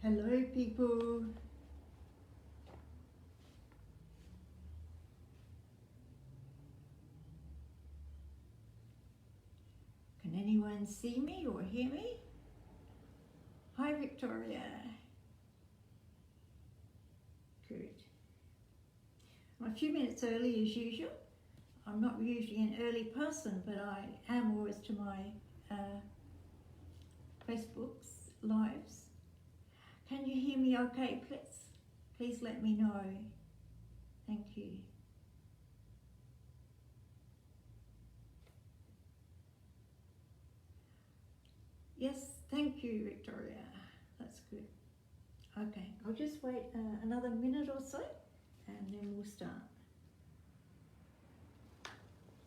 Hello people. Can anyone see me or hear me? Hi Victoria. Good. I'm a few minutes early as usual. I'm not usually an early person, but I am always to my Facebook's lives. Can you hear me okay, please? Please let me know. Thank you. Yes, thank you, Victoria. That's good. Okay, I'll just wait another minute or so and then we'll start.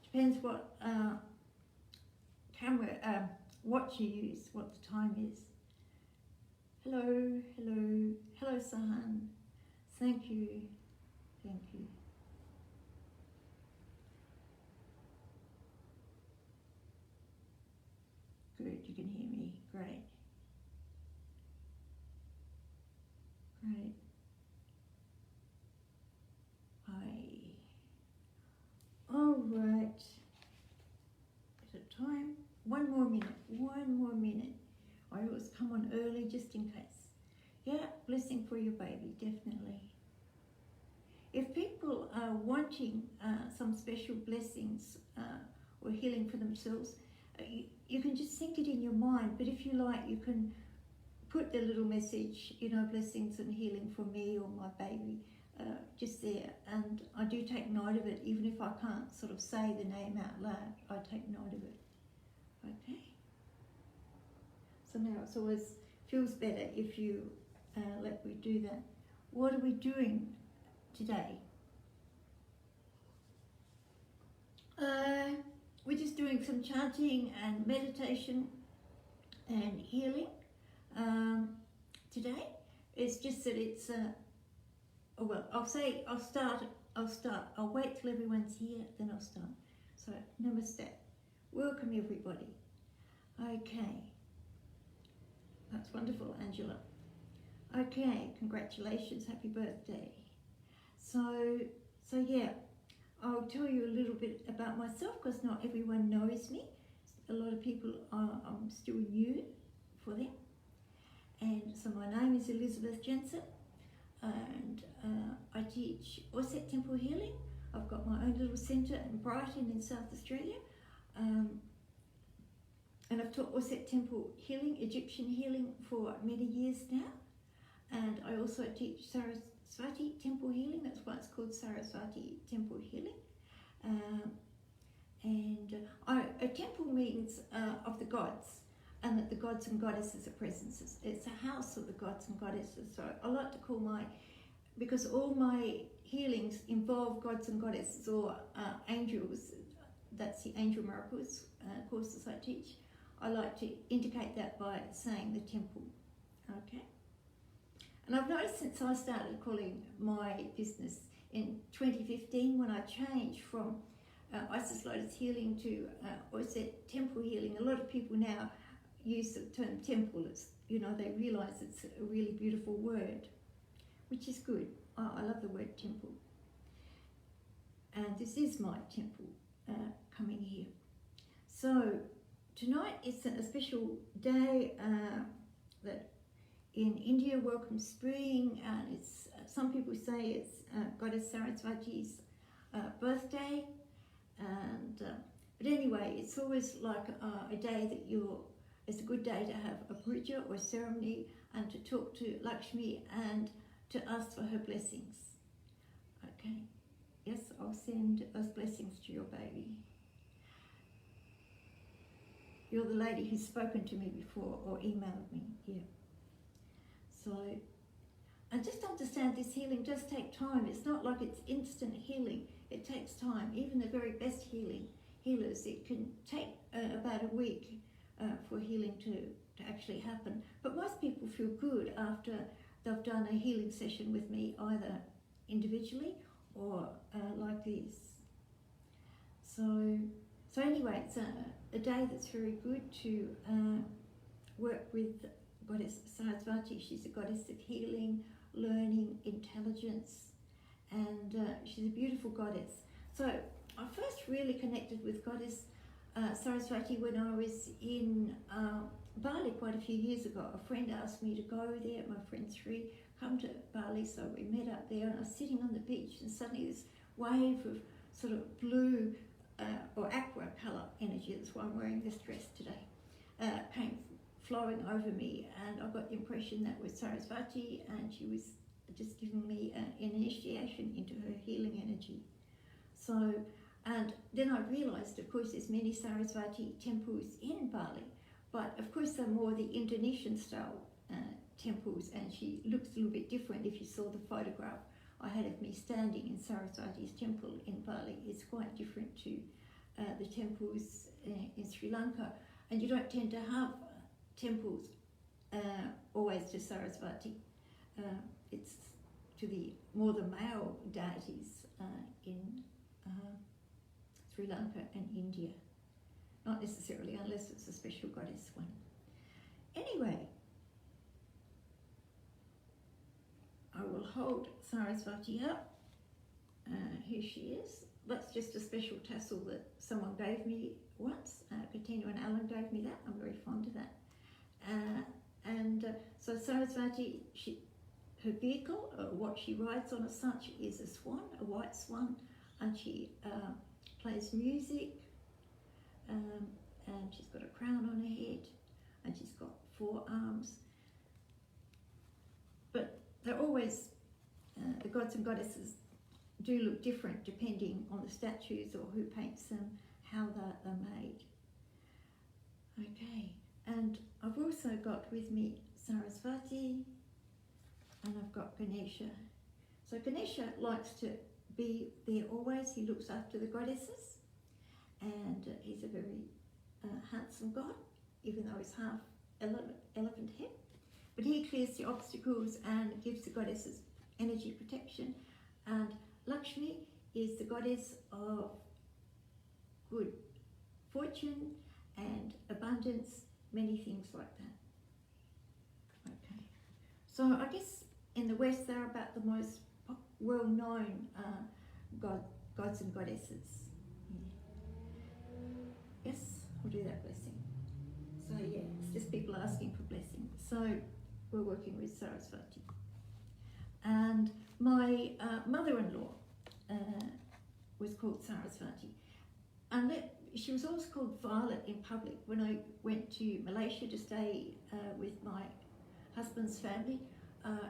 Depends what camera, watch you use, what the time is. Hello, hello, hello Sahan. Thank you, thank you. Good, you can hear me, great. Great. Hi. All right. Is it time? One more minute. I always come on early just in case. Yeah, blessing for your baby, definitely. If people are wanting some special blessings or healing for themselves, you can just think it in your mind, but if you like, you can put the little message, you know, blessings and healing for me or my baby, just there. And I do take note of it, even if I can't sort of say the name out loud, I take note of it. Okay? So now it always feels better if you let me do that. What are we doing today? We're just doing some chanting and meditation and healing today. It's just that it's, I'll start. I'll wait till everyone's here, then I'll start. So, namaste. Welcome everybody. Okay. That's wonderful, Angela. Okay, congratulations, happy birthday. So yeah, I'll tell you a little bit about myself because not everyone knows me. A lot of people I'm still new for them. And so my name is Elizabeth Jensen, and I teach Osset Temple Healing. I've got my own little centre in Brighton in South Australia. And I've taught Osset Temple Healing, Egyptian healing for many years now. And I also teach Sarasvati Temple Healing, that's why it's called Sarasvati Temple Healing. A temple means of the gods, and that the gods and goddesses are present. It's a house of the gods and goddesses. So I like to call because all my healings involve gods and goddesses or angels. That's the angel miracles courses I teach. I like to indicate that by saying the temple, okay? And I've noticed since I started calling my business in 2015, when I changed from Isis Lotus Healing to Osset Temple Healing, a lot of people now use the term temple. It's, you know, they realise it's a really beautiful word, which is good. I love the word temple. And this is my temple coming here. So tonight is a special day that in India welcomes spring, and it's some people say it's Goddess Sarasvati's birthday, and but anyway, it's always like a day that it's a good day to have a puja or ceremony and to talk to Lakshmi and to ask for her blessings. Okay, yes, I'll send those blessings to your baby. You're the lady who's spoken to me before or emailed me, yeah. So, and just understand this healing does take time. It's not like it's instant healing. It takes time. Even the very best healers, it can take about a week for healing to actually happen. But most people feel good after they've done a healing session with me, either individually or like this. So anyway, it's a day that's very good to work with goddess Sarasvati. She's a goddess of healing, learning, intelligence, and she's a beautiful goddess. So I first really connected with goddess Sarasvati when I was in Bali quite a few years ago. A friend asked me to go there, my friend Sri, come to Bali, so we met up there, and I was sitting on the beach, and suddenly this wave of sort of blue or aqua colour energy, that's why I'm wearing this dress today, came flowing over me, and I got the impression that was Sarasvati, and she was just giving me an initiation into her healing energy. So, and then I realised, of course, there's many Sarasvati temples in Bali, but of course they're more the Indonesian style temples, and she looks a little bit different. If you saw the photograph I had of me standing in Sarasvati's temple in Bali, it's quite different to the temples in Sri Lanka, and you don't tend to have temples always to Sarasvati. It's to the more the male deities in Sri Lanka and India. Not necessarily, unless it's a special goddess one. Anyway, I will hold Sarasvati up. Here she is. That's just a special tassel that someone gave me once. Katina and Alan gave me that. I'm very fond of that. So Sarasvati, her vehicle, what she rides on as such, is a swan, a white swan, and she plays music, and she's got a crown on her head, and she's got 4 arms. But they're always, the gods and goddesses do look different depending on the statues or who paints them, how they're made. Okay, and I've also got with me Sarasvati, and I've got Ganesha. So Ganesha likes to be there always. He looks after the goddesses, and he's a very handsome god, even though he's half elephant head. But he clears the obstacles and gives the goddesses energy protection. And Lakshmi is the goddess of good fortune and abundance, many things like that. Okay, so I guess in the West they're about the most well-known gods and goddesses. Yeah. Yes, we'll do that blessing. So yeah, it's just people asking for blessing. So we're working with Sarasvati. And my mother-in-law was called Sarasvati. And she was always called Violet in public. When I went to Malaysia to stay with my husband's family,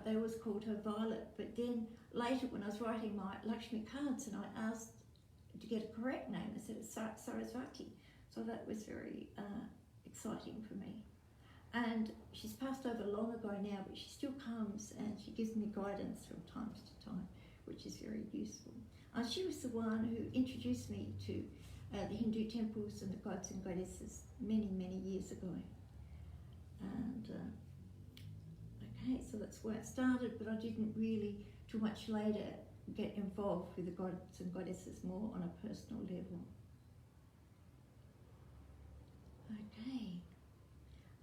they always called her Violet. But then later when I was writing my Lakshmi cards and I asked to get a correct name, I said it's Sarasvati. So that was very exciting for me. And she's passed over long ago now, but she still comes and she gives me guidance from time to time, which is very useful. She was the one who introduced me to the Hindu temples and the gods and goddesses many, many years ago. And okay, so that's where it started, but I didn't really, too much later, get involved with the gods and goddesses more on a personal level. Okay.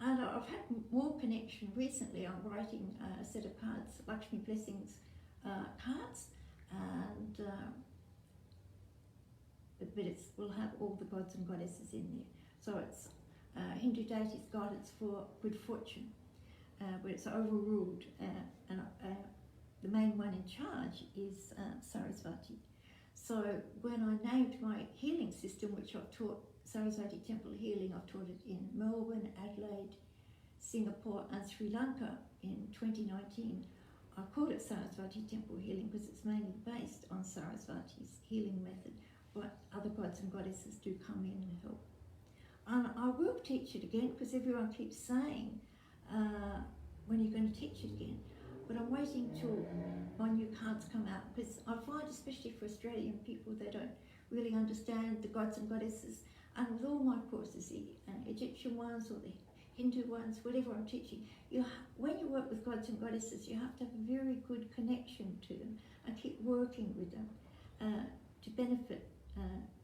And I've had more connection recently. I'm writing a set of cards, Lakshmi Blessings cards, and but we'll have all the gods and goddesses in there. So it's Hindu deities guidance for good fortune, where it's overruled, and the main one in charge is Sarasvati. So when I named my healing system, which I've taught Sarasvati Temple Healing, I've taught it in Melbourne, Adelaide, Singapore and Sri Lanka in 2019. I called it Sarasvati Temple Healing because it's mainly based on Sarasvati's healing method, but other gods and goddesses do come in and help. And I will teach it again because everyone keeps saying, when are you going to teach it again? But I'm waiting till my new cards come out, because I find, especially for Australian people, they don't really understand the gods and goddesses. And with all my courses, the Egyptian ones or the Hindu ones, whatever I'm teaching, when you work with gods and goddesses, you have to have a very good connection to them and keep working with them to benefit,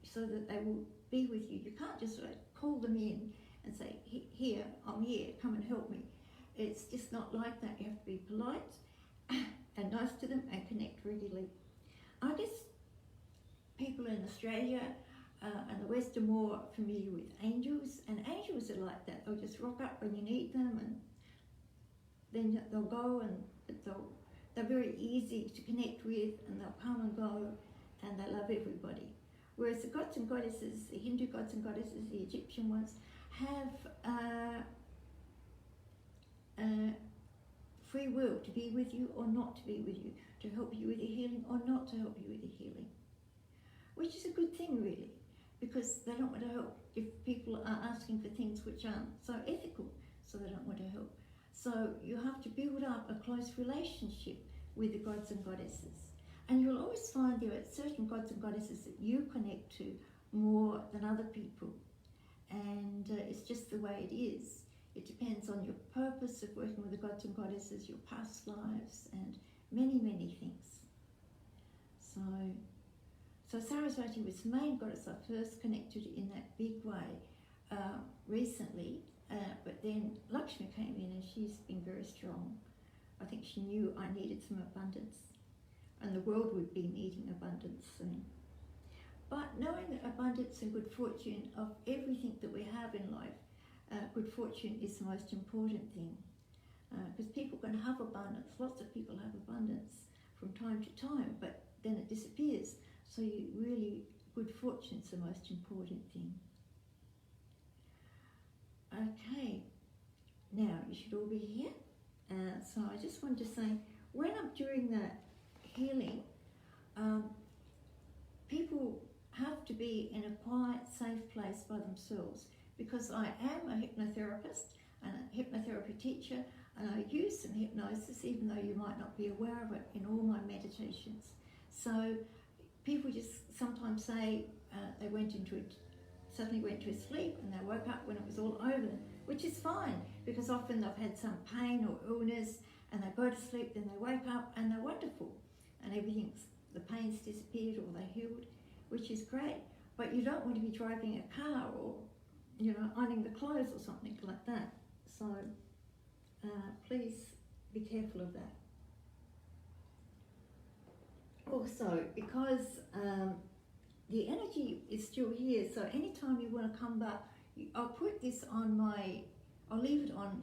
so that they will be with you. You can't just call them in and say, here, I'm here, come and help me. It's just not like that. You have to be polite and nice to them and connect regularly. I guess people in Australia and the West are more familiar with angels, and angels are like that. They'll just rock up when you need them, and then they'll go, and they're very easy to connect with, and they'll come and go, and they love everybody. Whereas the gods and goddesses, the Hindu gods and goddesses, the Egyptian ones, have free will to be with you or not to be with you, to help you with your healing or not to help you with your healing. Which is a good thing, really, because they don't want to help if people are asking for things which aren't so ethical, so they don't want to help. So you have to build up a close relationship with the gods and goddesses. And you'll always find there are certain gods and goddesses that you connect to more than other people. And it's just the way it is. It depends on your purpose of working with the gods and goddesses, your past lives, and many, many things. So Saraswati was the main goddess I first connected in that big way recently, but then Lakshmi came in and she's been very strong. I think she knew I needed some abundance, and the world would be needing abundance soon. But knowing that abundance and good fortune of everything that we have in life, good fortune is the most important thing. Because people can have abundance, lots of people have abundance from time to time, but then it disappears. So good fortune's the most important thing. Okay, now you should all be here. So I just wanted to say, when I'm doing that healing, people have to be in a quiet, safe place by themselves, because I am a hypnotherapist and a hypnotherapy teacher, and I use some hypnosis, even though you might not be aware of it, in all my meditations. So people just sometimes say they suddenly went to sleep and they woke up when it was all over them, which is fine, because often they've had some pain or illness and they go to sleep, then they wake up and they're wonderful and the pain's disappeared or they're healed, which is great. But you don't want to be driving a car or ironing the clothes or something like that. So please be careful of that. Also, because the energy is still here, so anytime you want to come back, I'll put this on I'll leave it on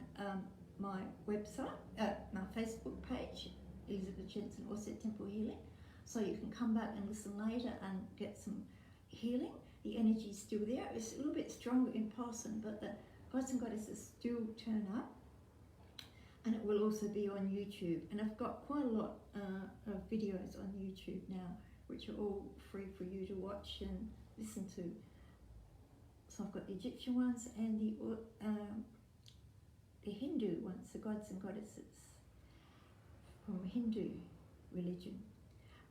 my website, my Facebook page, Elizabeth Jensen Osset Temple Healing, so you can come back and listen later and get some healing. The energy is still there. It's a little bit stronger in person, but the gods and goddesses still turn up. And it will also be on YouTube. And I've got quite a lot of videos on YouTube now, which are all free for you to watch and listen to. So I've got the Egyptian ones and the Hindu ones, the gods and goddesses from Hindu religion.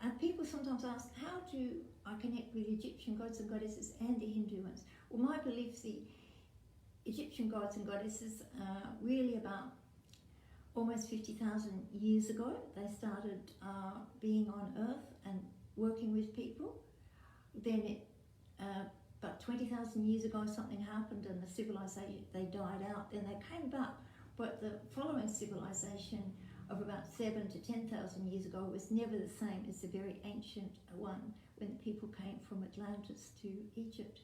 And people sometimes ask, how do I connect with the Egyptian gods and goddesses and the Hindu ones? Well, my belief, the Egyptian gods and goddesses are really about almost 50,000 years ago. They started being on Earth and working with people. Then about 20,000 years ago, something happened and the civilization, they died out. Then they came back, but the following civilization of about 7,000 to 10,000 years ago was never the same as the very ancient one when people came from Atlantis to Egypt.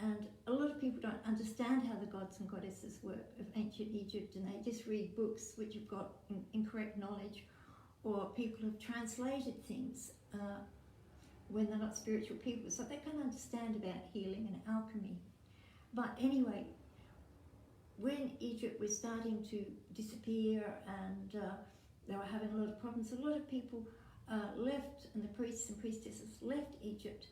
And a lot of people don't understand how the gods and goddesses work of ancient Egypt, and they just read books which have got incorrect knowledge, or people have translated things when they're not spiritual people, so they can't understand about healing and alchemy. But anyway, when Egypt was starting to disappear and they were having a lot of problems, a lot of people left, and the priests and priestesses left Egypt.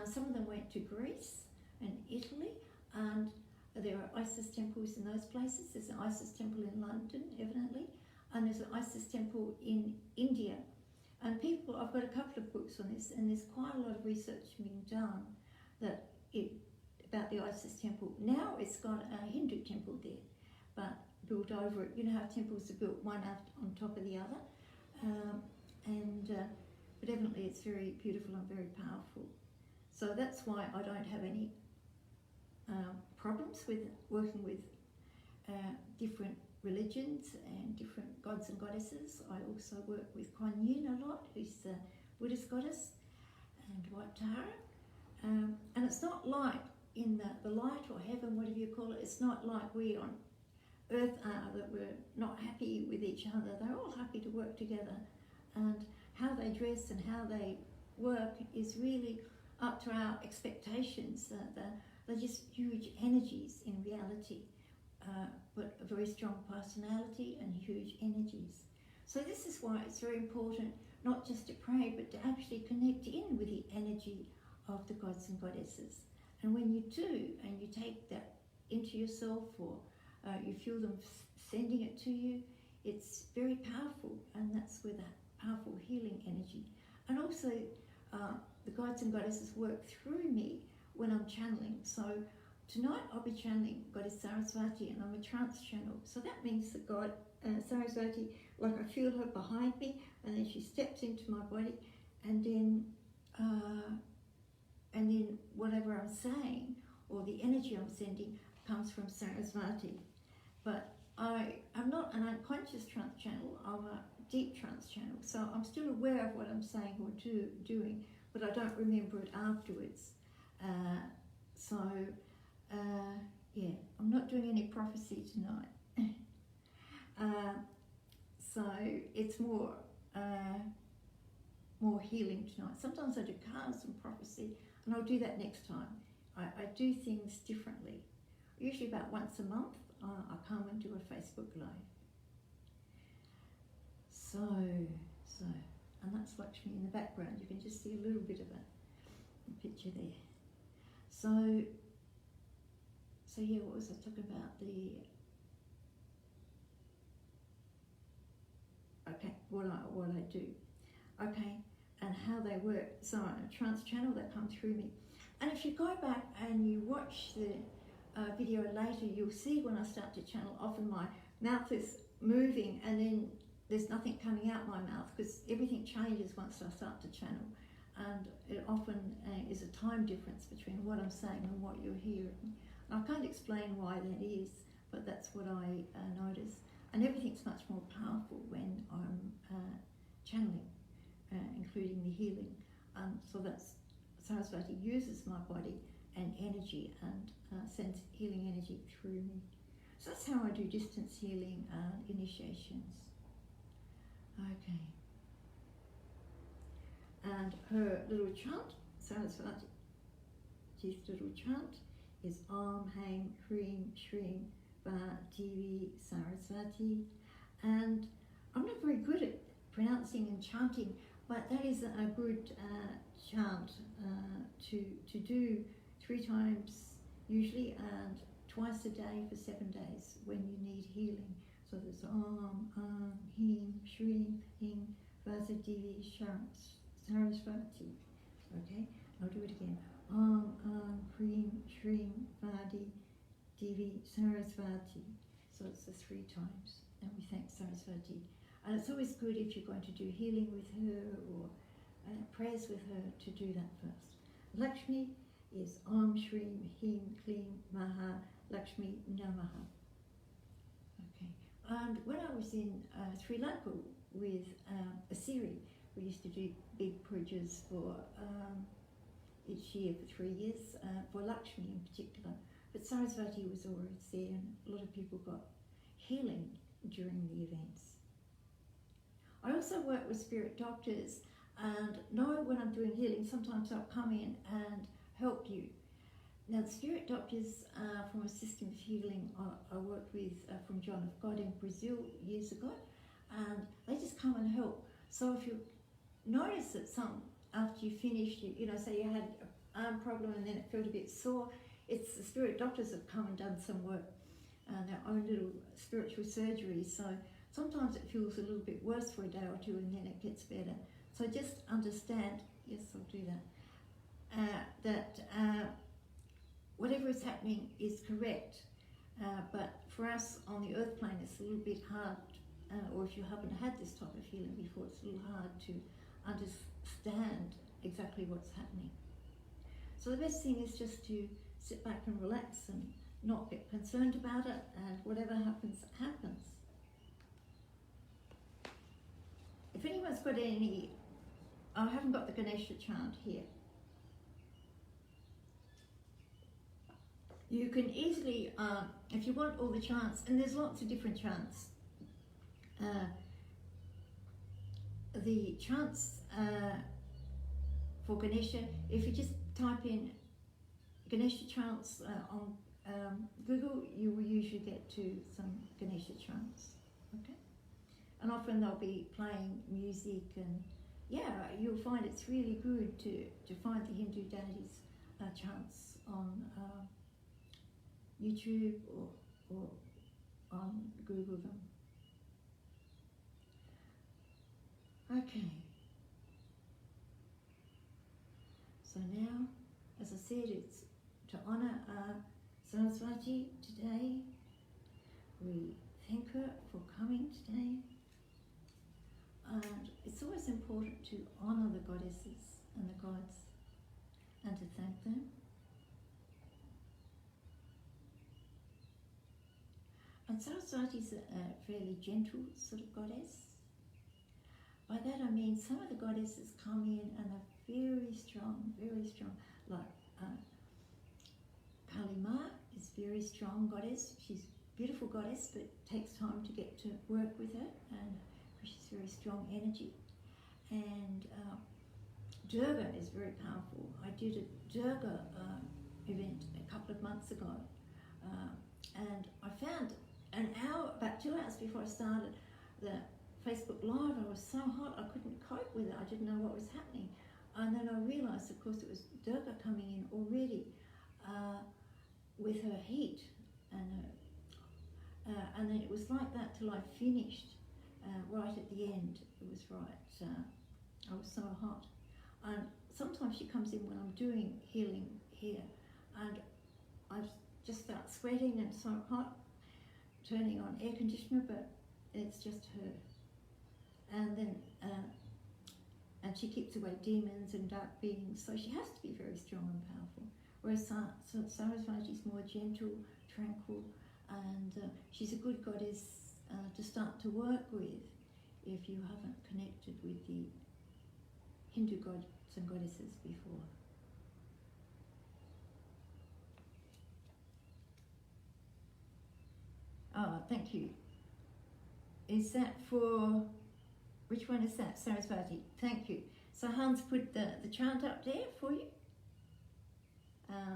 Some of them went to Greece and Italy, and there are Isis temples in those places. There's an Isis temple in London, evidently, and there's an Isis temple in India. And I've got a couple of books on this, and there's quite a lot of research being done about the Isis temple. Now it's got a Hindu temple there, but built over it. You know how temples are built one on top of the other, but evidently it's very beautiful and very powerful. So that's why I don't have any problems with working with different religions and different gods and goddesses. I also work with Kuan Yin a lot, who's the Buddhist goddess, and White Tara. And it's not like in the light or heaven, whatever you call it, it's not like we on earth are, that we're not happy with each other. They're all happy to work together, and how they dress and how they work is really up to our expectations. They're just huge energies in reality, but a very strong personality and huge energies. So this is why it's very important not just to pray, but to actually connect in with the energy of the gods and goddesses. And when you do, and you take that into yourself, or you feel them sending it to you, it's very powerful, and that's where that powerful healing energy. And also the gods and goddesses work through me when I'm channeling. So tonight I'll be channeling Goddess Sarasvati, and I'm a trance channel. So that means that God, Sarasvati, like I feel her behind me, and then she steps into my body, and then whatever I'm saying or the energy I'm sending comes from Sarasvati. But I'm not an unconscious trance channel, I'm a deep trance channel. So I'm still aware of what I'm saying or doing, but I don't remember it afterwards. Yeah, I'm not doing any prophecy tonight. So it's more healing tonight. Sometimes I do cards and prophecy, and I'll do that next time. I do things differently. Usually about once a month, I come and do a Facebook Live. So, and that's Lakshmi in the background. You can just see a little bit of a picture there. So yeah, what was I talking about? What I do. Okay, and how they work. So on a trance channel, they come through me. And if you go back and you watch the video later, you'll see when I start to channel, often my mouth is moving and then there's nothing coming out my mouth, because everything changes once I start to channel. And it often is a time difference between what I'm saying and what you're hearing. And I can't explain why that is, but that's what I notice. And everything's much more powerful when I'm channeling, including the healing. So that's Sarasvati uses my body and energy and sends healing energy through me. So that's how I do distance healing initiations. Okay. And her little chant, Sarasvati's little chant, is Om Haim Hreem Shreem Va Devi Sarasvati. And I'm not very good at pronouncing and chanting, but that is a good chant to do 3 times usually, and twice a day for 7 days when you need healing. So there's Om, Him, Shreem, Him, Vasadevi, Sarasvati. Okay, I'll do it again. Om, Hreem, Shreem, Vadi, Devi, Sarasvati. So it's the 3 times, and we thank Sarasvati. And it's always good if you're going to do healing with her or prayers with her to do that first. Lakshmi is Om Shreem Him Klim Maha Lakshmi Namaha. Okay. And when I was in Sri Lanka with Asiri, we used to do big pujas for each year for 3 years, for Lakshmi in particular. But Sarasvati was always there, and a lot of people got healing during the events. I also work with spirit doctors, and know when I'm doing healing, sometimes I'll come in and help you. Now, the spirit doctors from a system of healing I worked with from John of God in Brazil years ago, and they just come and help. So if you notice that after you finished, say you had an arm problem and then it felt a bit sore, it's the spirit doctors have come and done some work, their own little spiritual surgery. So sometimes it feels a little bit worse for a day or two, and then it gets better. So just understand, yes, I'll do that, that whatever is happening is correct. But for us on the earth plane, it's a little bit hard, or if you haven't had this type of healing before, it's a little hard to understand exactly what's happening. So the best thing is just to sit back and relax and not get concerned about it, and whatever happens, happens. If anyone's got any, I haven't got the Ganesha chant here. You can easily, if you want all the chants, and there's lots of different chants. The chants for Ganesha, if you just type in Ganesha chants on Google, you will usually get to some Ganesha chants. Okay, and often they'll be playing music, and yeah, you'll find it's really good to find the Hindu deities chants on YouTube or on Google them. Okay. So now, as I said, it's to honour Saraswati today. We thank her for coming today. And it's always important to honour the goddesses and the gods and to thank them. And Saraswati is a fairly gentle sort of goddess. By that I mean some of the goddesses come in and are very strong, like Kali Ma is a very strong goddess. She's a beautiful goddess, but it takes time to get to work with her, and she's very strong energy. And Durga is very powerful. I did a Durga event a couple of months ago, and I found an hour, about 2 hours before I started the Facebook Live, I was so hot I couldn't cope with it. I didn't know what was happening. And then I realised, of course, it was Durga coming in already with her heat. And then it was like that till I finished, right at the end. It was right, I was so hot. And sometimes she comes in when I'm doing healing here, and I just start sweating and so hot, turning on air conditioner, but it's just her. And then, and she keeps away demons and dark beings, so she has to be very strong and powerful. Whereas Sarasvati is more gentle, tranquil, and she's a good goddess to start to work with if you haven't connected with the Hindu gods and goddesses before. Oh, thank you. Is that for, which one is that? Sarasvati. Thank you. So Hans put the chant up there for you.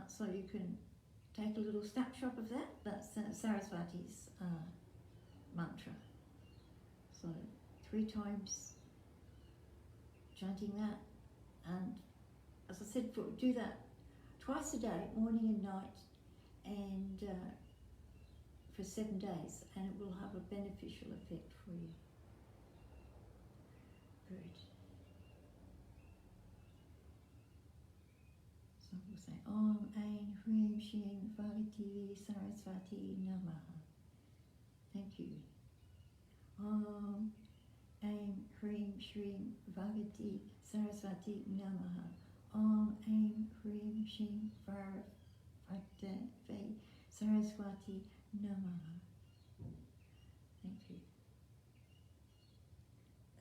So you can take a little snapshot of that. That's Sarasvati's mantra. So 3 times chanting that. And as I said, do that twice a day, morning and night, and for 7 days, and it will have a beneficial effect for you. Good. So we'll say Om Ain Hrim Shin Bhagati Sarasvati Namaha. Thank you. Om Ain Hrim Shrim Bhagati Sarasvati Namaha. Om Ain Hrim Shin Bhagati Sarasvati Namaha. Thank you.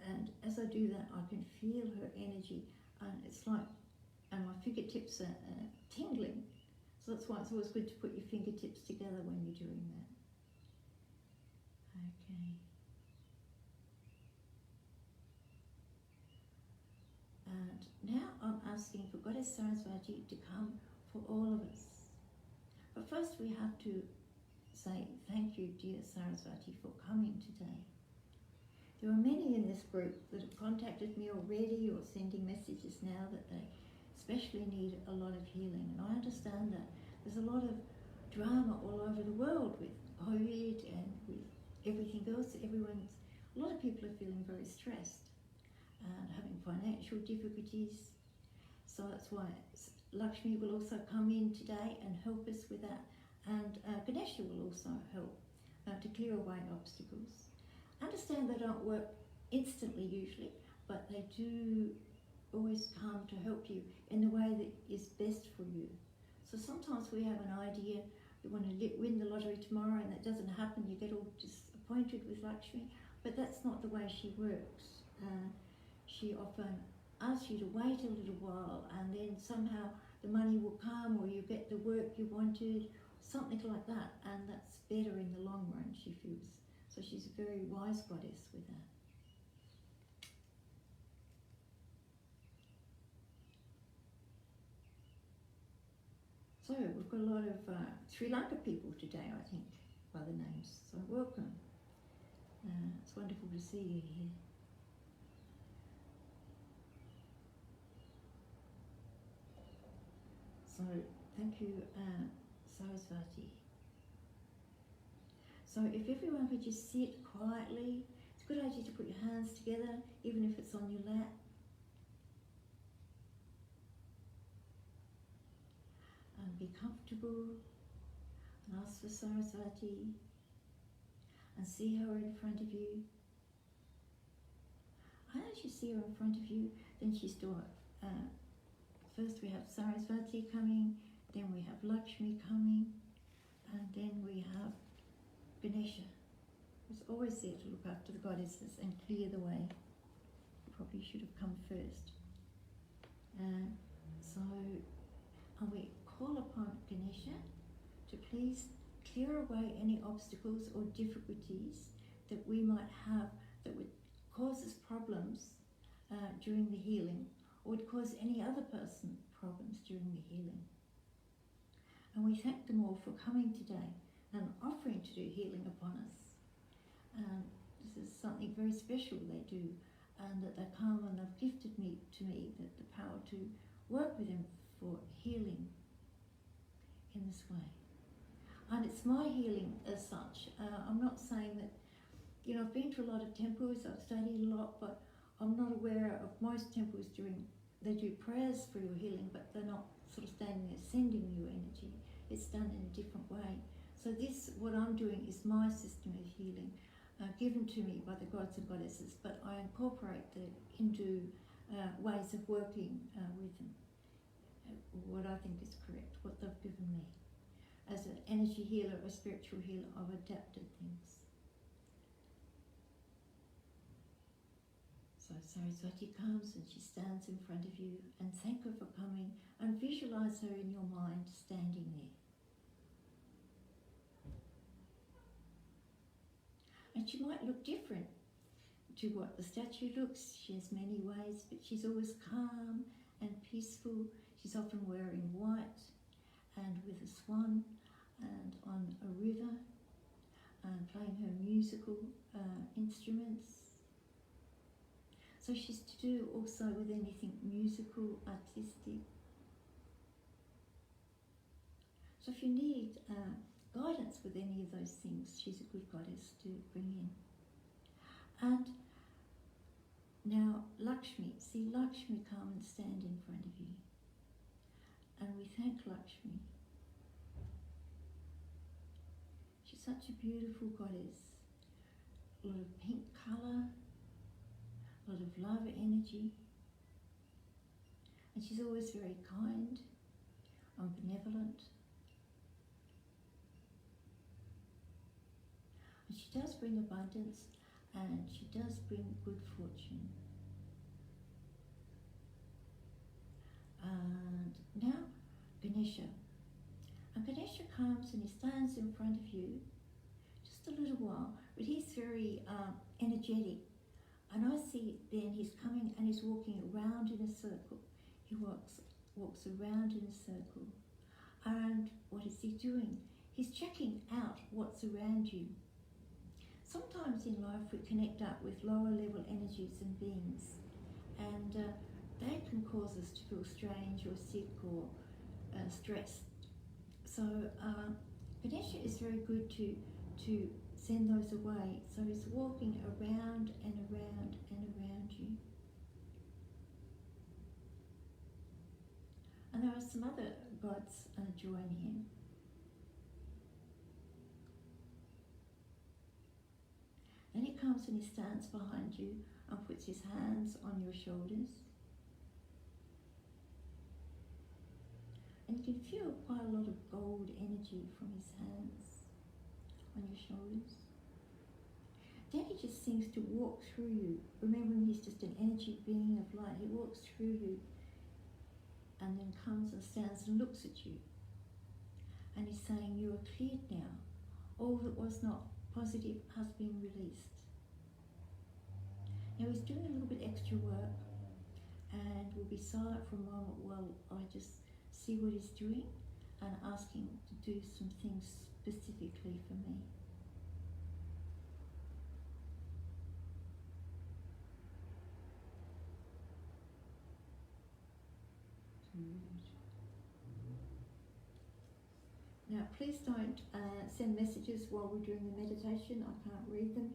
And as I do that, I can feel her energy, and it's like, and my fingertips are tingling. So that's why it's always good to put your fingertips together when you're doing that. Okay. And now I'm asking for Goddess Saraswati to come for all of us. But first we have to say thank you, dear Saraswati, for coming today. There are many in this group that have contacted me already or sending messages now that they especially need a lot of healing. And I understand that there's a lot of drama all over the world with COVID and with everything else. A lot of people are feeling very stressed and having financial difficulties. So that's why Lakshmi will also come in today and help us with that. And Ganesha will also help to clear away obstacles. Understand they don't work instantly usually, but they do always come to help you in the way that is best for you. So sometimes we have an idea you want to win the lottery tomorrow and that doesn't happen, you get all disappointed with Lakshmi. But that's not the way she works. She often asks you to wait a little while, and then somehow the money will come, or you get the work you wanted, something like that, and that's better in the long run, she feels. So she's a very wise goddess with that. So we've got a lot of Sri Lanka people today, I think, by the names. So welcome. It's wonderful to see you here. So thank you, Sarasvati. So if everyone could just sit quietly, it's a good idea to put your hands together, even if it's on your lap. And be comfortable, and ask for Sarasvati, and see her in front of you. And as you see her in front of you, then she's doing first we have Sarasvati coming, then we have Lakshmi coming, and then we have Ganesha, who's always there to look after the goddesses and clear the way. Probably should have come first. And we call upon Ganesha to please clear away any obstacles or difficulties that we might have that would cause us problems during the healing, or would cause any other person problems during the healing. And we thank them all for coming today and offering to do healing upon us. This is something very special they do, and that they come and they've gifted to me the power to work with them for healing in this way. And it's my healing as such. I'm not saying that, I've been to a lot of temples, I've studied a lot, but I'm not aware of most temples they do prayers for your healing, but they're not sort of standing there sending you energy. It's done in a different way. So what I'm doing is my system of healing, given to me by the gods and goddesses, but I incorporate the Hindu ways of working with them, what I think is correct, what they've given me. As an energy healer, a spiritual healer, I've adapted things. So Saraswati comes and she stands in front of you, and thank her for coming, and visualize her in your mind standing there. And she might look different to what the statue looks. She has many ways, but she's always calm and peaceful. She's often wearing white and with a swan and on a river, and playing her musical instruments. So she's to do also with anything musical, artistic. So if you need guidance with any of those things, she's a good goddess to bring in. And now Lakshmi, see Lakshmi come and stand in front of you. And we thank Lakshmi. She's such a beautiful goddess. A lot of pink colour, a lot of love energy. And she's always very kind and benevolent. And she does bring abundance, and she does bring good fortune. And now Ganesha. And Ganesha comes and he stands in front of you just a little while, but he's very energetic. And I see then he's coming and he's walking around in a circle. He walks around in a circle. And what is he doing? He's checking out what's around you. Sometimes in life we connect up with lower level energies and beings, and they can cause us to feel strange or sick or stressed. So Ganesha is very good to send those away. So he's walking around and around and around you. And there are some other gods join him. Then he comes and he stands behind you and puts his hands on your shoulders. And And you can feel quite a lot of gold energy from his hands on your shoulders. Then he just seems to walk through you. Remembering he's just an energy being of light. He walks through you and then comes and stands and looks at you. And he's saying, you are cleared now. All that was not positive has been released. Now he's doing a little bit extra work, and we'll be silent for a moment while I just see what he's doing and ask him to do some things specifically for me. Now please don't send messages while we're doing the meditation. I can't read them.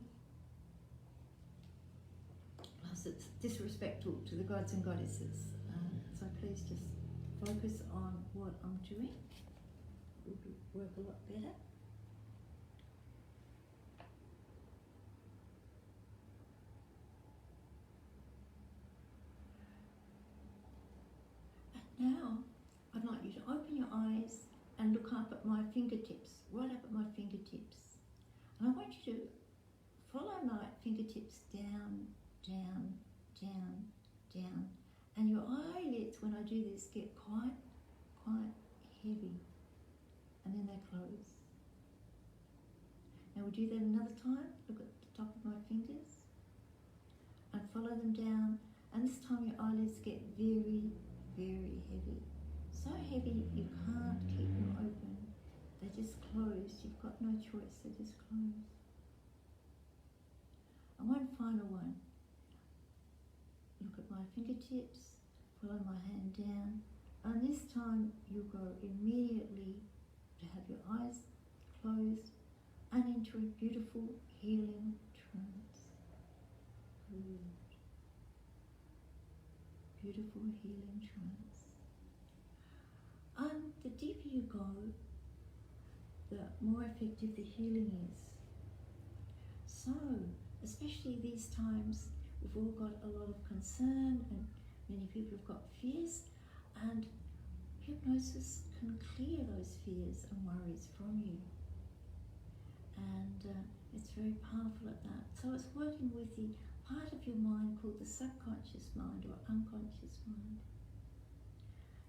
Plus it's disrespectful to the gods and goddesses. So please just focus on what I'm doing. It will work a lot better. And now I'd like you to open your eyes and look up at my fingertips, right up at my fingertips. And I want you to follow my fingertips down, down, down, down. And your eyelids, when I do this, get quite heavy. And then they close. Now we'll do that another time. Look at the top of my fingers. And follow them down. And this time your eyelids get very, very heavy. So heavy you can't keep them open. They just close. You've got no choice. They just close. And one final one. Look at my fingertips. Follow my hand down. And this time you go immediately to have your eyes closed and into a beautiful healing trance. Good. Beautiful healing trance. And the deeper you go, the more effective the healing is. So, especially these times, we've all got a lot of concern and many people have got fears, and hypnosis can clear those fears and worries from you. And it's very powerful at that. So it's working with the part of your mind called the subconscious mind or unconscious mind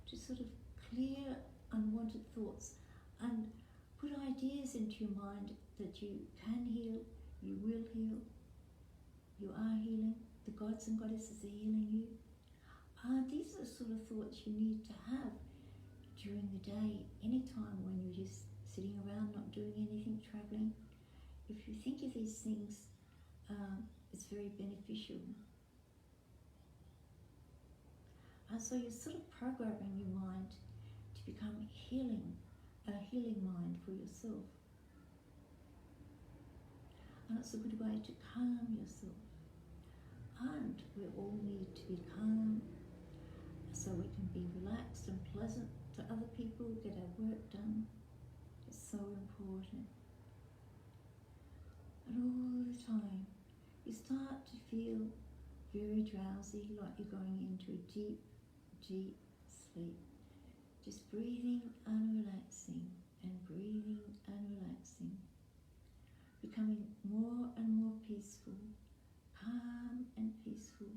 to sort of clear unwanted thoughts and put ideas into your mind that you can heal, you will heal, you are healing, the gods and goddesses are healing you. These are the sort of thoughts you need to have during the day, any time when you're just sitting around not doing anything, travelling. If you think of these things, it's very beneficial. And so you're sort of programming your mind to become a healing mind for yourself. And it's a good way to calm yourself. And we all need to be calm so we can be relaxed and pleasant to other people, get our work done. It's so important. And all the time, you start to feel very drowsy, like you're going into a deep, deep sleep. Just breathing and relaxing, and breathing and relaxing. Becoming more and more peaceful, calm and peaceful,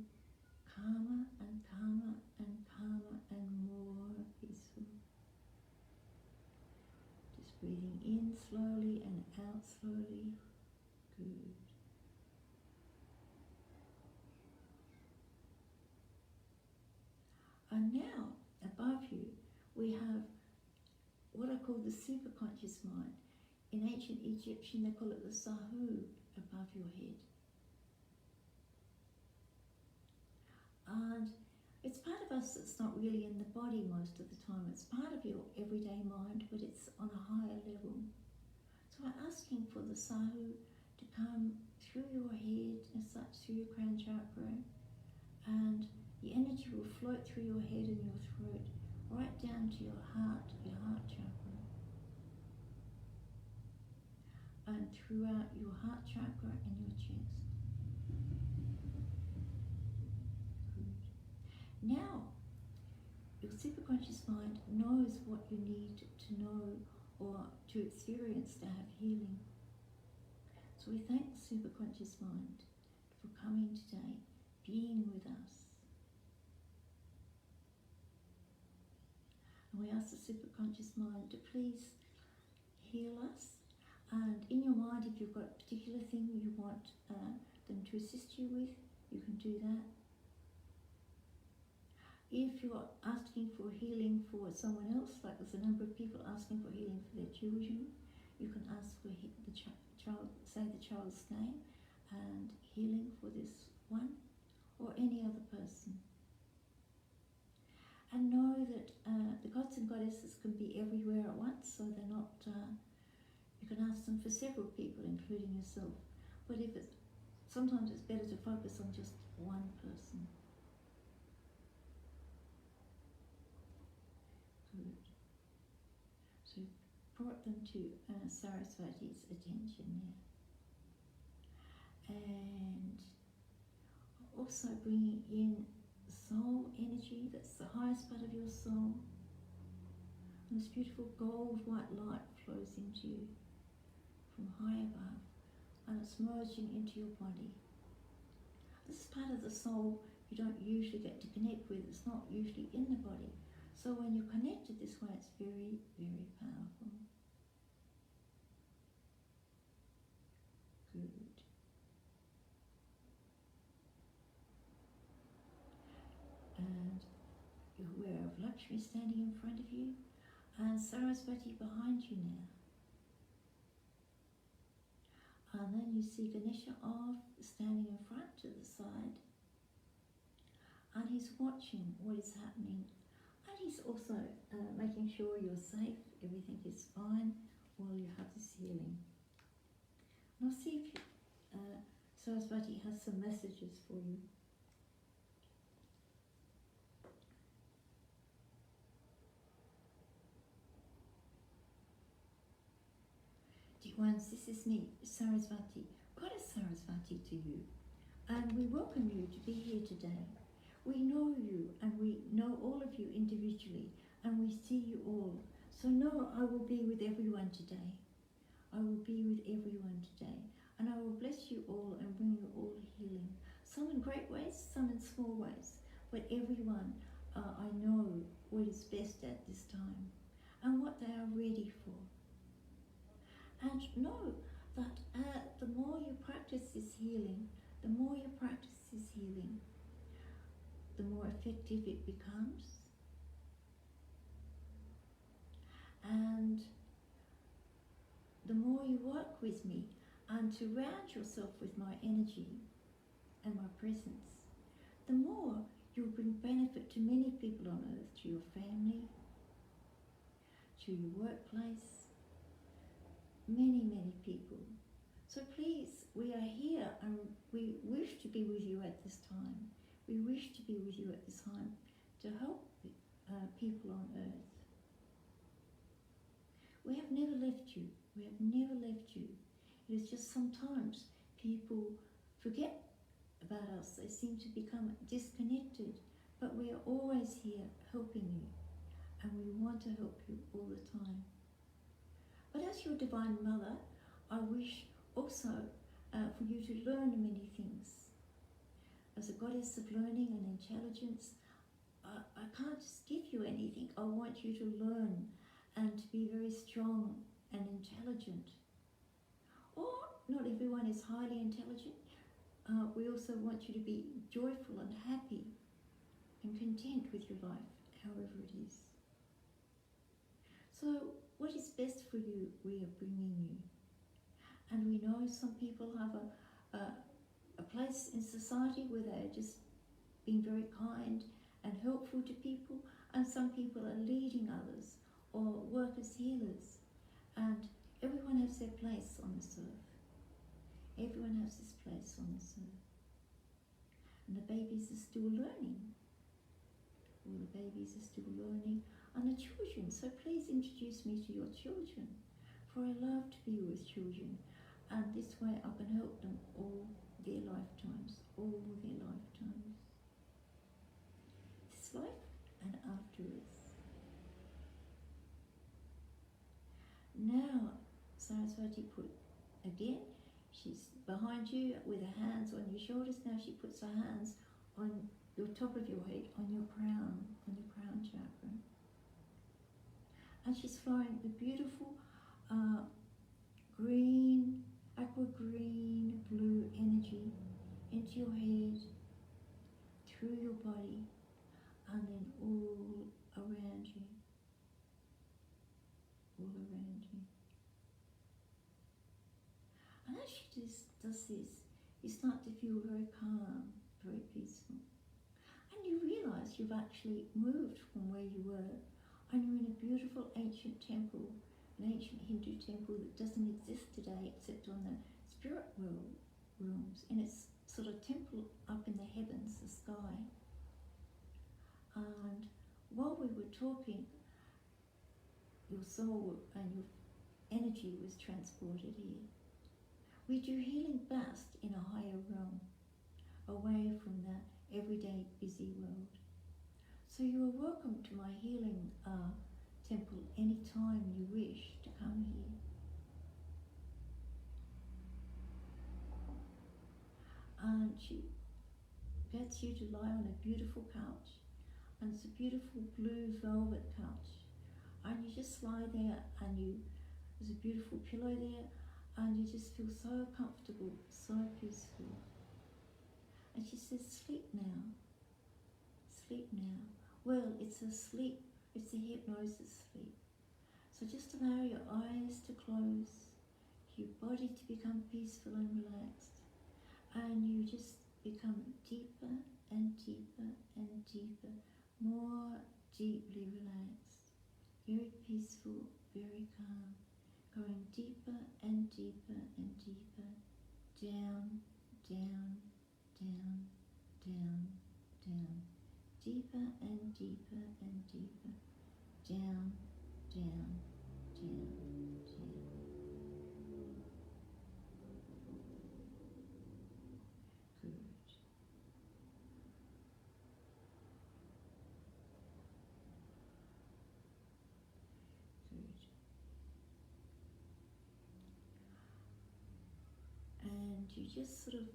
calmer and calmer and calmer and more peaceful. Just breathing in slowly and out slowly. Good. And now, above you, we have what I call the superconscious mind. In ancient Egyptian, they call it the Sahu, above your head. And it's part of us that's not really in the body most of the time. It's part of your everyday mind, but it's on a higher level. So we're asking for the Sahu to come through your head, as such, through your crown chakra, and the energy will float through your head and your throat, right down to your heart chakra. And throughout your heart chakra and your chest. Good. Now, you'll superconscious mind knows what you need to know or to experience to have healing. So we thank the superconscious mind for coming today, being with us. And we ask the superconscious mind to please heal us. And in your mind, if you've got a particular thing you want them to assist you with, you can do that. If you're asking for healing for someone else, like there's a number of people asking for healing for their children, you can ask for the child, say the child's name, and healing for this one or any other person. And know that the gods and goddesses can be everywhere at once, so they're not, you can ask them for several people, including yourself. But sometimes it's better to focus on just one person. Good. So brought them to Saraswati's attention there. And also bringing in soul energy, that's the highest part of your soul. And this beautiful gold white light flows into you from high above, and it's merging into your body. This is part of the soul you don't usually get to connect with. It's not usually in the body. So when you're connected this way, it's very, very powerful. Good. And you're aware of Lakshmi standing in front of you, and Sarasvati behind you now. And then you see Ganesha off, standing in front to the side, and he's watching what is happening, and he's also making sure you're safe, everything is fine while you have this healing. And I'll see if Sarasvati has some messages for you. Dear ones, this is me, Sarasvati, Goddess Sarasvati to you, and we welcome you to be here today. We know you, and we know all of you individually, and we see you all. So know I will be with everyone today. I will be with everyone today, and I will bless you all and bring you all healing. Some in great ways, some in small ways, but everyone I know what is best at this time and what they are ready for. And know that the more you practice this healing, the more you practice this healing, the more effective it becomes. And the more you work with me and surround yourself with my energy and my presence, the more you'll bring benefit to many people on earth, to your family, to your workplace, many, many people. So please, we are here and we wish to be with you at this time. We wish to be with you at this time to help people on earth. We have never left you. We have never left you. It is just sometimes people forget about us. They seem to become disconnected. But we are always here helping you. And we want to help you all the time. But as your Divine Mother, I wish also for you to learn many things. As a goddess of learning and intelligence, I can't just give you anything. I want you to learn and to be very strong and intelligent. Or not everyone is highly intelligent. We also want you to be joyful and happy and content with your life, however it is. So what is best for you, we are bringing you. And we know some people have a place in society where they're just being very kind and helpful to people, and some people are leading others or work as healers. And everyone has their place on this earth. Everyone has this place on this earth. And the babies are still learning. All the babies are still learning. And the children, so please introduce me to your children, for I love to be with children, and this way I can help them all their lifetimes, all their lifetimes. This life and afterwards. Saraswati put again, she's behind you with her hands on your shoulders. Now she puts her hands on your top of your head, on your crown chakra. And she's flowing the beautiful green, aqua green, blue energy into your head, through your body, and then all around you. All around you. And as she does this, you start to feel very calm, very peaceful. And you realise you've actually moved from where you were, and you're in a beautiful ancient temple, an ancient Hindu temple that doesn't exist today except on the spirit world rooms, and it's sort of temple up in the heavens, the sky. And while we were talking, your soul and your energy was transported here. We do healing best in a higher realm, away from the everyday busy world. So you are welcome to my healing temple anytime you wish to come here. And she gets you to lie on a beautiful couch, and it's a beautiful blue velvet couch. And you just lie there, and there's a beautiful pillow there, and you just feel so comfortable, so peaceful. And she says, sleep now, sleep now. Well, it's a sleep, it's a hypnosis sleep. So just allow your eyes to close, your body to become peaceful and relaxed, and you just become deeper and deeper and deeper, more deeply relaxed, very peaceful, very calm, going deeper and deeper and deeper, down, down, down, down, down, deeper and deeper and deeper, down, down, down, down. Good. Good. And you just sort of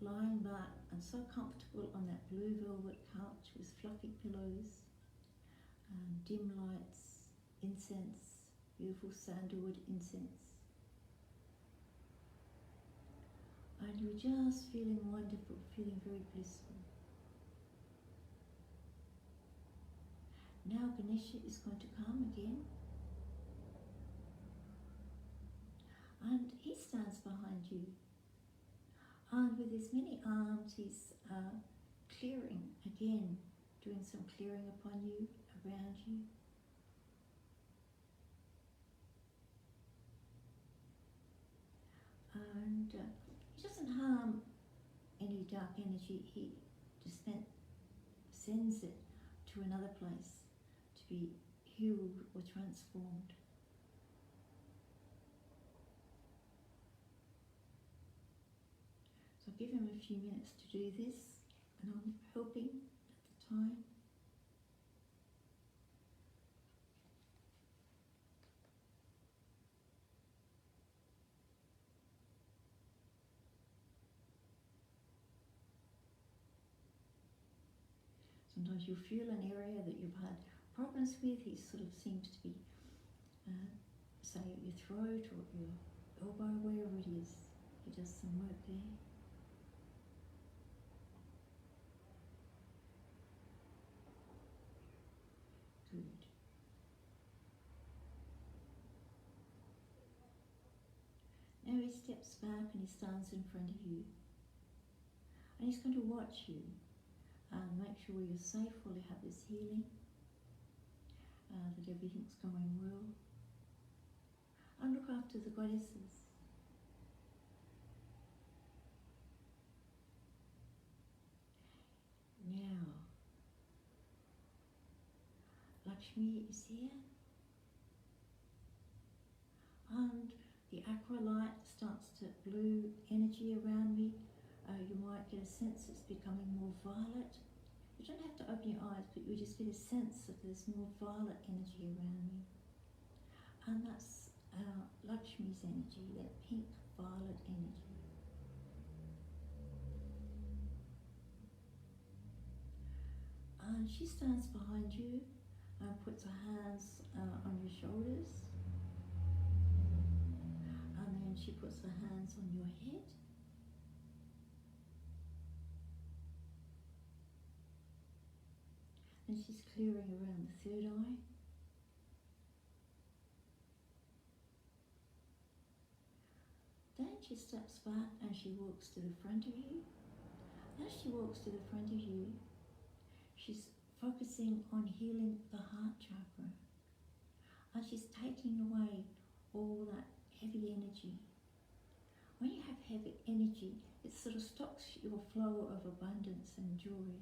lying back and so comfortable on that blue velvet couch with fluffy pillows, dim lights, incense, beautiful sandalwood incense. And you're just feeling wonderful, feeling very blissful. Now Ganesha is going to come again. And he stands behind you. And with his many arms, he's clearing again, doing some clearing upon you, around you. And he doesn't harm any dark energy, he just sends it to another place to be healed or transformed. So give him a few minutes to do this, and I'm helping at the time. Sometimes you'll feel an area that you've had problems with. He sort of seems to be, say, at your throat or at your elbow, wherever it is. He does some work there. Good. Now he steps back and he stands in front of you. And he's going to watch you. Make sure you're safe while you have this healing, that everything's going well, and look after the goddesses. Now, Lakshmi is here, and the aqua light starts to blue energy around me. You might get a sense it's becoming more violet. You don't have to open your eyes, but you just get a sense of there's more violet energy around me. And that's Lakshmi's energy, that pink violet energy. And she stands behind you and puts her hands on your shoulders, and then she puts her hands on your head, and she's clearing around the third eye. Then she steps back and she walks to the front of you. As she walks to the front of you, she's focusing on healing the heart chakra. And she's taking away all that heavy energy. When you have heavy energy, it sort of stops your flow of abundance and joy.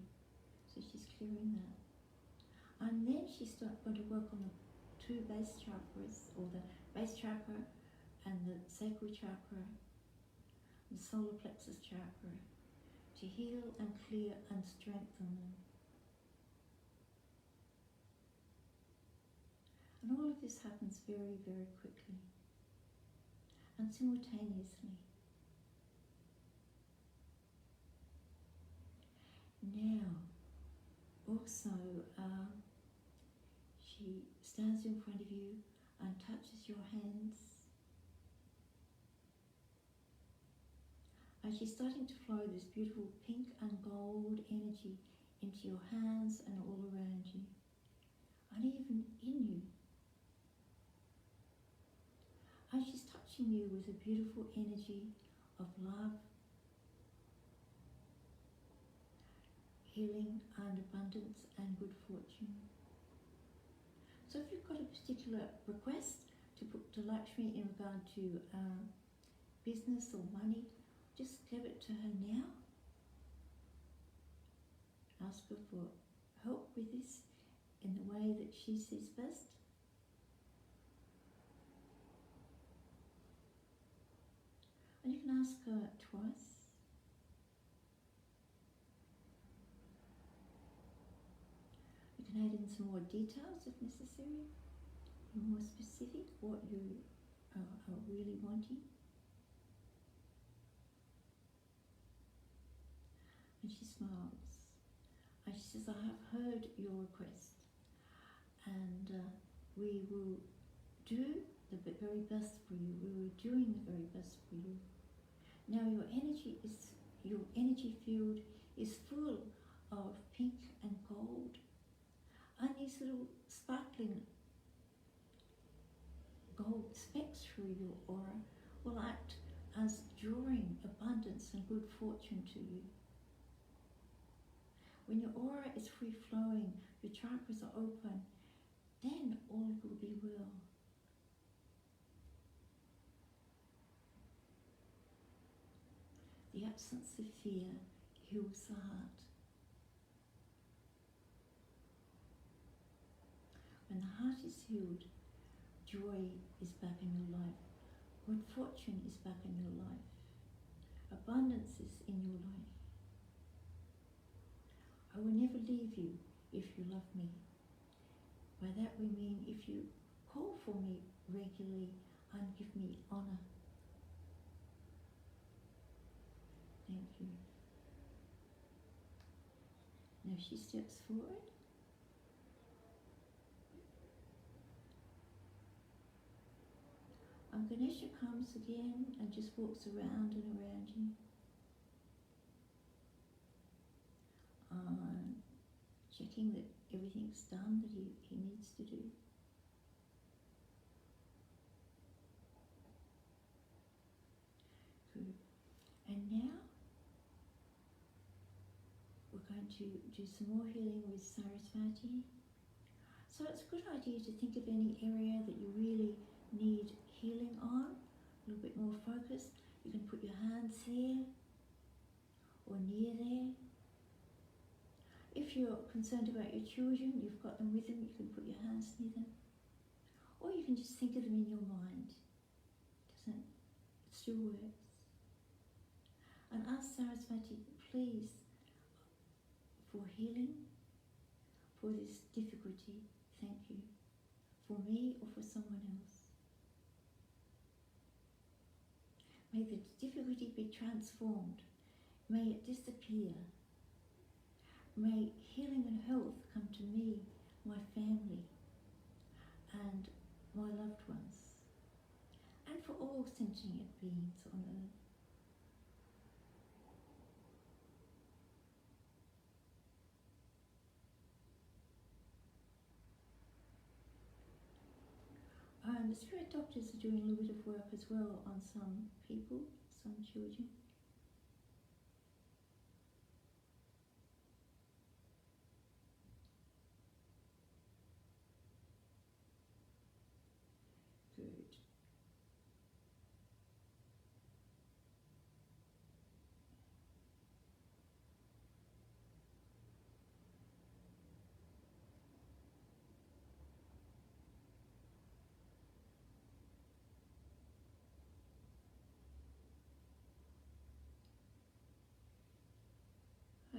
So she's clearing that. And then she's going to work on the two base chakras, or the base chakra and the sacral chakra, the solar plexus chakra, to heal and clear and strengthen them. And all of this happens very, very quickly and simultaneously. Now, also, she stands in front of you and touches your hands. And she's starting to flow this beautiful pink and gold energy into your hands and all around you, and even in you. And she's touching you with a beautiful energy of love, healing and abundance and good fortune. So if you've got a particular request to put to Lakshmi in regard to business or money, just give it to her now. Ask her for help with this in the way that she sees best. And you can ask her twice. You can add in some more details if necessary, be more specific what you are really wanting. And she smiles. And she says, I have heard your request, and we will do the very best for you. We were doing the very best for you. Now your energy field is full of pink and gold, and these little sparkling gold specks through your aura will act as drawing abundance and good fortune to you. When your aura is free-flowing, your chakras are open, then all will be well. The absence of fear heals the heart. When the heart is healed, joy is back in your life. Good fortune is back in your life. Abundance is in your life. I will never leave you if you love me. By that we mean if you call for me regularly and give me honor. Thank you. Now she steps forward. And Ganesha comes again and just walks around and around you. Checking that everything's done that he needs to do. Good. And now we're going to do some more healing with Sarasvati. So it's a good idea to think of any area that you really need healing on, a little bit more focused. You can put your hands there or near there. If you're concerned about your children, you've got them with them, you can put your hands near them. Or you can just think of them in your mind. It still works. And ask Sarasvati, please, for healing, for this difficulty, thank you. For me or for someone else. May the difficulty be transformed. May it disappear. May healing and health come to me, my family, and my loved ones, and for all sentient beings on earth. The spirit doctors are doing a little bit of work as well on some people, some children. Good.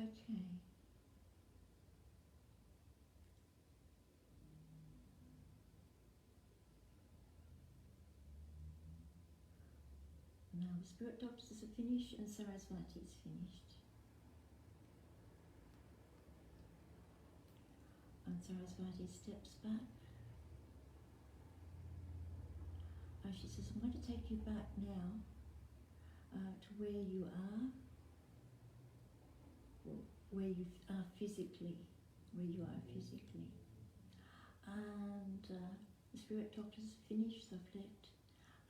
Okay. Now the spirit doctors are finished and Sarasvati is finished. And Sarasvati steps back. And she says, I'm going to take you back now to where you are, where you are physically, And the spirit doctors have finished, they've left,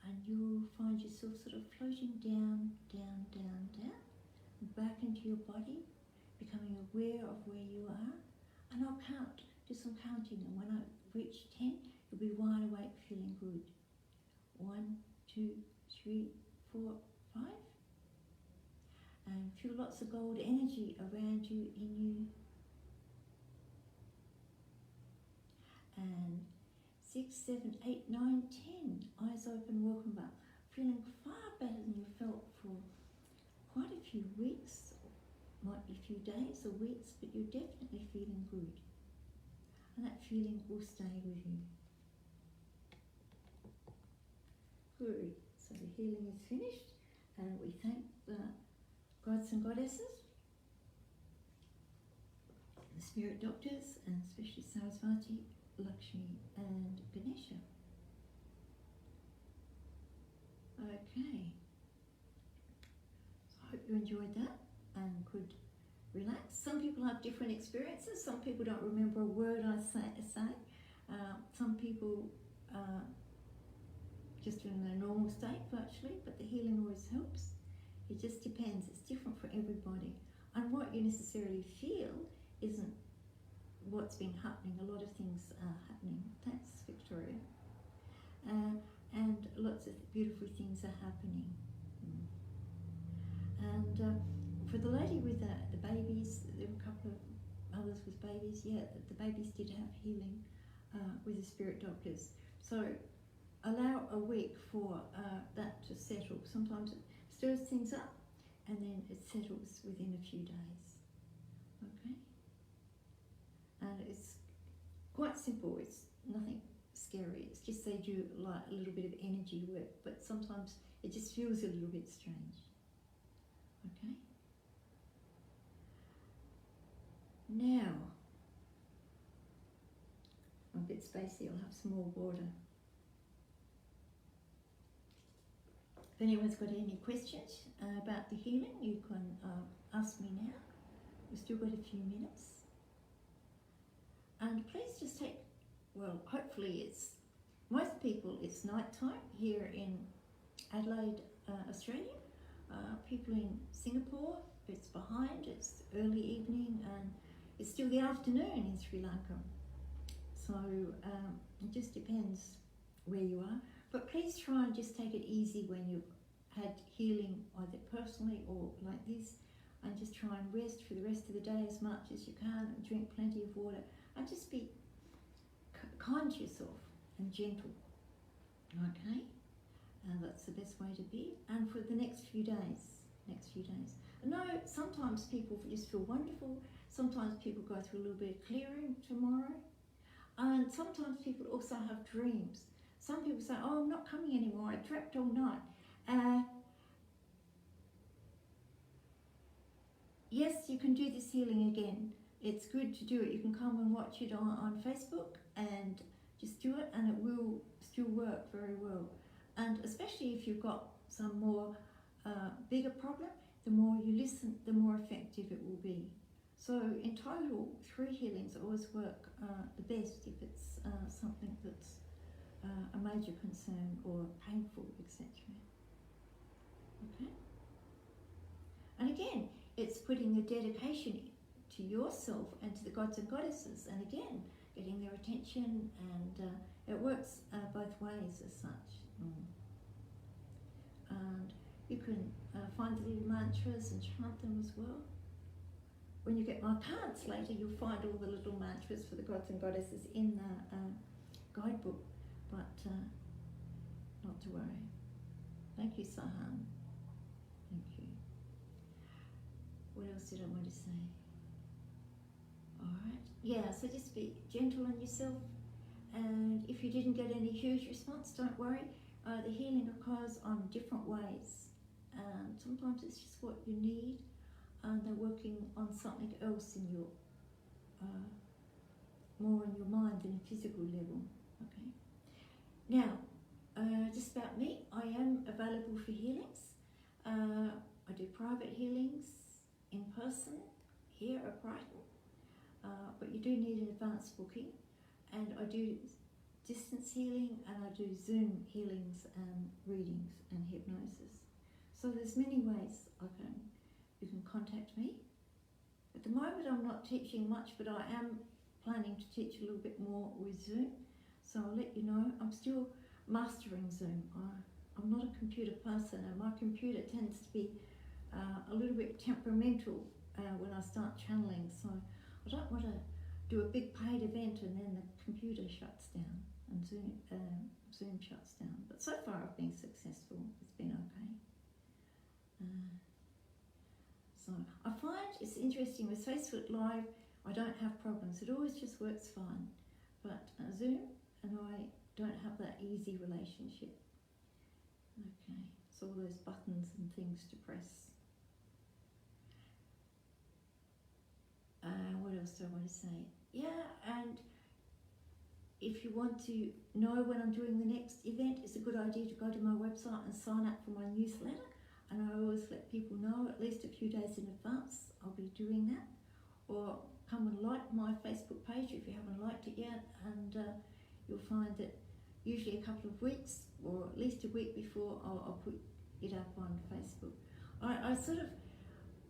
and you'll find yourself sort of floating down, down, down, down, back into your body, becoming aware of where you are. And I'll do some counting, and when I reach 10, you'll be wide awake, feeling good. 1, 2, 3, 4, 5. And feel lots of gold energy around you, in you. And 6, 7, 8, 9, 10. Eyes open, welcome back. Feeling far better than you felt for quite a few weeks. Might be a few days or weeks, but you're definitely feeling good. And that feeling will stay with you. Good. So the healing is finished, and we thank the gods and goddesses, the spirit doctors, and especially Sarasvati, Lakshmi, and Ganesha. Okay. So I hope you enjoyed that and could relax. Some people have different experiences. Some people don't remember a word I say. Some people just in their normal state virtually, but the healing always helps. It just depends. It's different for everybody. And what you necessarily feel isn't what's been happening. A lot of things are happening. Thanks, Victoria. And lots of beautiful things are happening. And for the lady with the babies, there were a couple of others with babies. Yeah, the babies did have healing with the spirit doctors. So allow a week for that to settle. Sometimes it stirs things up and then it settles within a few days. Okay? And it's quite simple. It's nothing scary. It's just they do like a little bit of energy work, but sometimes it just feels a little bit strange. Okay? Now, I'm a bit spacey. I'll have some more water. If anyone's got any questions about the healing, you can ask me now. We've still got a few minutes. And please just take, well, hopefully most people, it's night time here in Adelaide, Australia. People in Singapore, it's behind, it's early evening, and it's still the afternoon in Sri Lanka. So it just depends where you are. But please try and just take it easy when you've had healing, either personally or like this, and just try and rest for the rest of the day as much as you can, and drink plenty of water, and just be kind to yourself and gentle. Okay? And that's the best way to be. And for the next few days. No, sometimes people just feel wonderful. Sometimes people go through a little bit of clearing tomorrow. And sometimes people also have dreams. Some people say, oh, I'm not coming anymore. I dreamt all night. yes, you can do this healing again. It's good to do it. You can come and watch it on Facebook and just do it, and it will still work very well. And especially if you've got some more bigger problem, the more you listen, the more effective it will be. So in total, 3 healings always work the best if it's something that's a major concern or painful, etc. Okay? And again, it's putting a dedication to yourself and to the gods and goddesses, and again, getting their attention, and it works both ways as such. And you can find the little mantras and chant them as well. When you get my cards later, you'll find all the little mantras for the gods and goddesses in the guidebook, but not to worry. Thank you, Sahan. Thank you. What else did I want to say? Alright, yeah, so just be gentle on yourself, and if you didn't get any huge response, don't worry. The healing occurs on different ways, and sometimes it's just what you need, and they're working on something else in your, more in your mind than a physical level, okay? Now, just about me, I am available for healings. I do private healings in person here at Brighton, but you do need an advance booking, and I do distance healing, and I do Zoom healings and readings and hypnosis. So there's many ways you can contact me. At the moment I'm not teaching much, but I am planning to teach a little bit more with Zoom, so I'll let you know. I'm still mastering Zoom. I'm not a computer person, and my computer tends to be a little bit temperamental when I start channeling, so I don't want to do a big paid event and then the computer shuts down and Zoom shuts down. But so far I've been successful. It's been okay. So I find it's interesting with Facebook Live, I don't have problems. It always just works fine. But Zoom and I don't have that easy relationship. Okay, so all those buttons and things to press. What else do I want to say? Yeah, and if you want to know when I'm doing the next event, it's a good idea to go to my website and sign up for my newsletter. And I always let people know at least a few days in advance I'll be doing that. Or come and like my Facebook page if you haven't liked it yet, and you'll find that usually a couple of weeks or at least a week before I'll put it up on Facebook. I sort of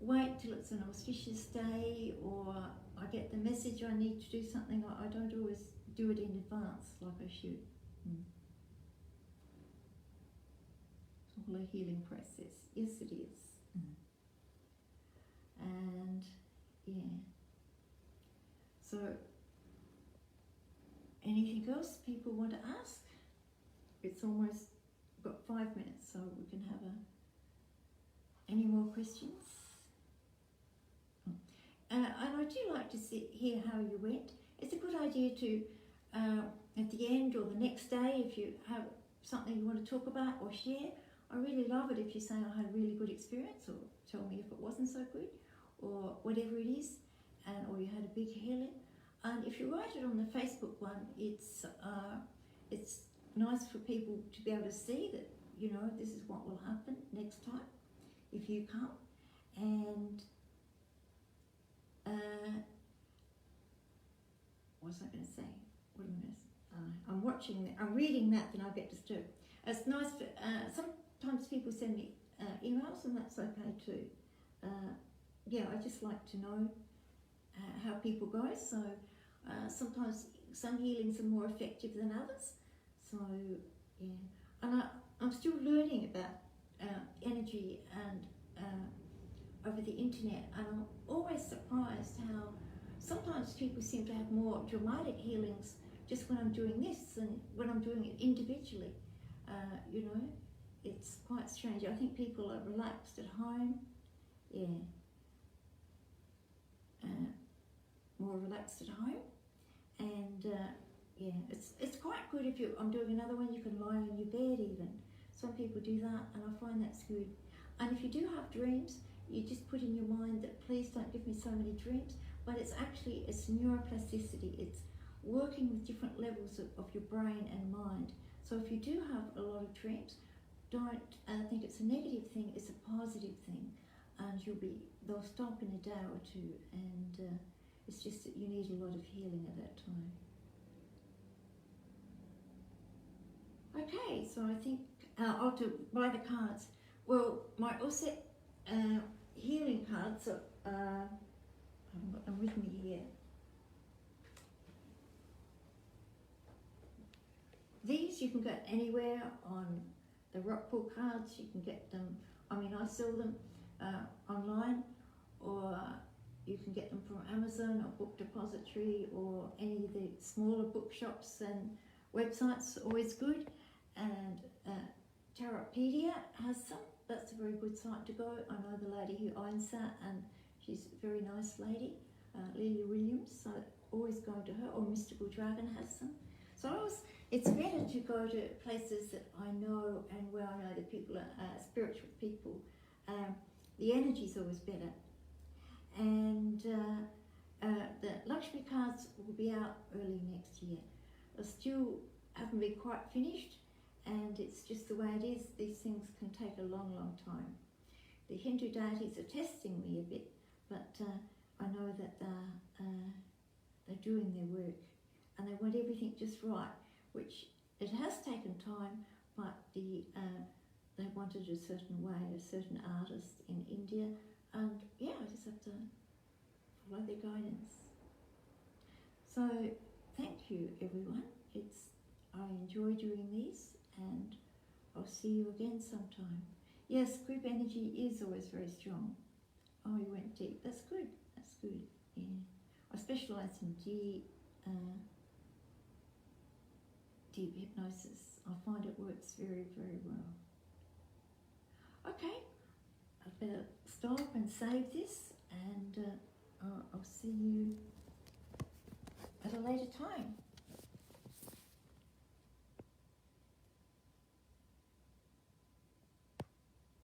wait till it's an auspicious day, or I get the message I need to do something. I don't always do it in advance like I should. It's all a healing process. Yes, it is. And yeah. So, anything else people want to ask? It's almost got 5 minutes, so we can have any more questions? And I do like to hear how you went. It's a good idea to, at the end or the next day, if you have something you want to talk about or share, I really love it if you say I had a really good experience, or tell me if it wasn't so good, or whatever it is, or you had a big healing. And if you write it on the Facebook one, it's nice for people to be able to see that, you know, this is what will happen next time if you come. And what was I going to say? What am I going to say? I'm reading that, then I get disturbed. It's nice for, sometimes people send me emails, and that's okay too. Yeah, I just like to know how people go, so sometimes some healings are more effective than others, so yeah. And I'm still learning about energy and over the internet, and I'm always surprised how sometimes people seem to have more dramatic healings just when I'm doing this than when I'm doing it individually. You know, it's quite strange. I think people are relaxed at home, yeah, more relaxed at home, and yeah, it's quite good if I'm doing another one, you can lie on your bed even. Some people do that, and I find that's good. And if you do have dreams, you just put in your mind that please don't give me so many dreams, but it's neuroplasticity. It's working with different levels of your brain and mind. So if you do have a lot of dreams, don't think it's a negative thing, it's a positive thing, and they'll stop in a day or two, and it's just that you need a lot of healing at that time. Okay, so I think I'll buy the cards. Well, my Osset healing cards, I haven't got them with me here. These you can get anywhere on the Rockpool cards. You can get them, I sell them online, or you can get them from Amazon or Book Depository or any of the smaller bookshops and websites, always good. And Tarotpedia has some. That's a very good site to go. I know the lady who owns that, and she's a very nice lady, Lily Williams, so always going to her, or Mystical Dragon has some. So it's better to go to places that I know and where I know the people are spiritual people. The energy's always better. And the Lakshmi cards will be out early next year. I still haven't been quite finished, and it's just the way it is. These things can take a long, long time. The Hindu deities are testing me a bit, but I know that they're doing their work, and they want everything just right, which it has taken time, but they wanted a certain way, a certain artist in India, and yeah, I just have to follow their guidance. So thank you, everyone. I enjoy doing these, and I'll see you again sometime. Yes, group energy is always very strong. Oh, you went deep. That's good. That's good. Yeah. I specialise in deep hypnosis. I find it works very, very well. Okay, I better stop and save this, and I'll see you at a later time.